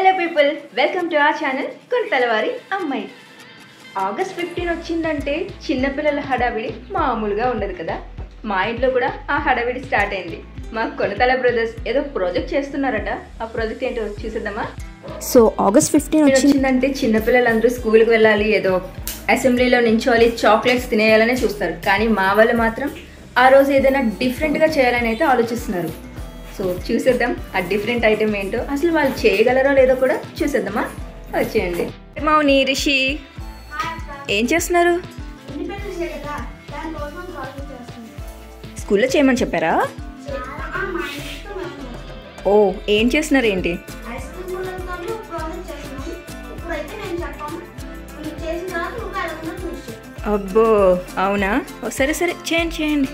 Hello people, welcome to our channel కొంతలవారి అమ్మాయి. August 15 వచ్చిందంటే చిన్నపిల్లల హడావిడి మామూలుగా ఉండదు కదా. మా ఇంట్లో కూడా ఆ హడావిడి స్టార్ట్ అయింది. మా కొనతల బ్రదర్స్ ఏదో ప్రాజెక్ట్ చేస్తున్నారట. ఆ ప్రాజెక్ట్ ఏంటో చూసేద్దామా. సో ఆగస్ట్ 15 వచ్చిందంటే చిన్నపిల్లలందరూ స్కూల్కి వెళ్ళాలి, ఏదో అసెంబ్లీలో నించోవాలి, చాక్లెట్స్ తినేయాలనే చూస్తారు. కానీ మా వాళ్ళు మాత్రం ఆ రోజు ఏదైనా డిఫరెంట్గా చేయాలని అయితే ఆలోచిస్తున్నారు. సో చూసేద్దాం ఆ డిఫరెంట్ ఐటెం ఏంటో, అసలు వాళ్ళు చేయగలరో లేదో కూడా చూసేద్దామా. వచ్చేయండి. మౌని, రిషి ఏం చేస్తున్నారు? స్కూల్లో చేయమని చెప్పారా? ఓ, ఏం చేస్తున్నారు ఏంటి? అబ్బో అవునా, సరే సరే చేయండి చేయండి.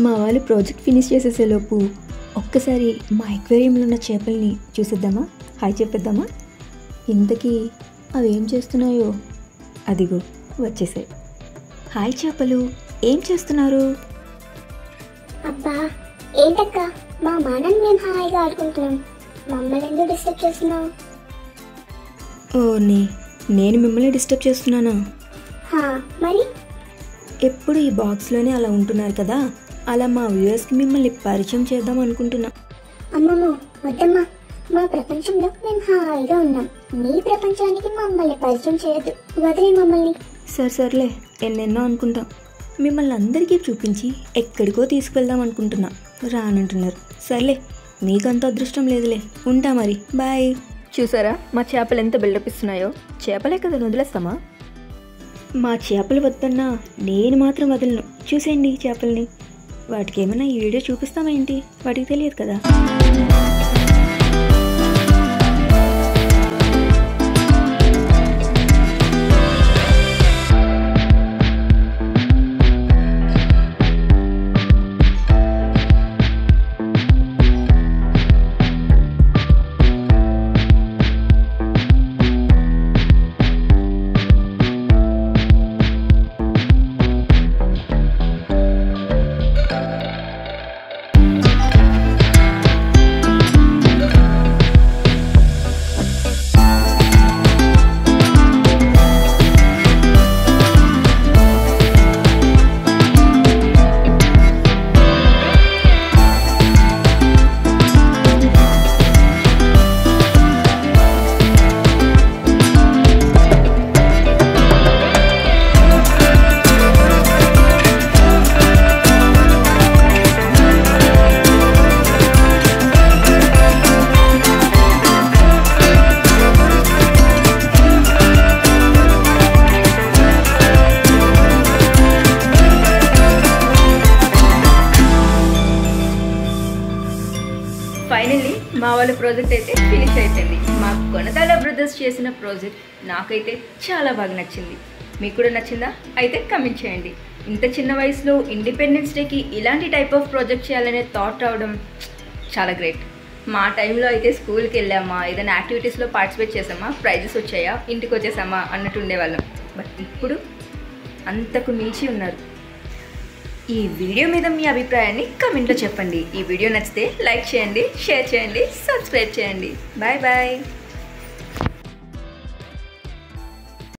మా వాళ్ళు ప్రాజెక్ట్ ఫినిష్ చేసేసేలోపు ఒక్కసారి మా ఎక్వేరియంలో ఉన్న చేపల్ని చూసేద్దామా, హాయ్ చెప్పేద్దామా. ఇంతకీ అవి ఏం చేస్తున్నాయో అదిగో వచ్చేసాయి. హాయ్ చేపలు, ఏం చేస్తున్నారు? అబ్బా ఏంటక్క, మా మానని మేము హాయిగా ఆడుకుంటున్నాం, మమ్మల్ని ఎందుకు డిస్టర్బ్ చేస్తున్నావు? ఓ నేను మిమ్మల్ని డిస్టర్బ్ చేస్తున్నానా? మరి ఎప్పుడు ఈ బాక్స్లోనే అలా ఉంటున్నారు కదా, అలా మా వ్యూయర్స్కి మిమ్మల్ని పరిచయం చేద్దాం అనుకుంటున్నా. అమ్మమ్మో వద్దమ్మా, మా ప్రపంచంలో మేము హాయిగా ఉన్నాం, మీ ప్రపంచానికి మమ్మల్ని పరిచయం చేయొద్దు, వదిలే మమ్మల్ని. సర్లే, ఎన్నెన్నో అనుకుంటాం. మిమ్మల్ని అందరికీ చూపించి ఎక్కడికో తీసుకువెళ్దాం అనుకుంటున్నా, రానంటున్నారు. సర్లే, మీకంత అదృష్టం లేదులే, ఉంటా మరి, బాయ్. చూసారా మా చేపలు ఎంత బిల్డప్ ఇస్తున్నాయో? చేపలే కదా, వదిలేస్తామా? మా చేపలు వద్దన్నా నేను మాత్రం వదలను. చూసేయండి చేపల్ని. వాటికి ఏమైనా ఈ వీడియో చూపిస్తామా ఏంటి? వాటికి తెలియదు కదా. ఫైనల్లీ మా వాళ్ళ ప్రాజెక్ట్ అయితే ఫినిష్ అయిపోయింది. మా కొనతల బ్రదర్స్ చేసిన ప్రాజెక్ట్ నాకైతే చాలా బాగా నచ్చింది. మీకు కూడా నచ్చిందా? అయితే కమెంట్ చేయండి. ఇంత చిన్న వయసులో ఇండిపెండెన్స్ డేకి ఇలాంటి టైప్ ఆఫ్ ప్రాజెక్ట్ చేయాలనే థాట్ రావడం చాలా గ్రేట్. మా టైంలో అయితే స్కూల్కి వెళ్ళామా, ఏదైనా యాక్టివిటీస్లో పార్టిసిపేట్ చేసామా, ప్రైజెస్ వచ్చాయా, ఇంటికి వచ్చేసామా అన్నట్టు ఉండేవాళ్ళం. బట్ ఇప్పుడు అంతకు మించి ఉన్నారు. ఈ వీడియో మీద మీ అభిప్రాయాన్ని కమెంట్లో చెప్పండి. ఈ వీడియో నచ్చితే లైక్ చేయండి, షేర్ చేయండి, సబ్స్క్రైబ్ చేయండి. Bye bye.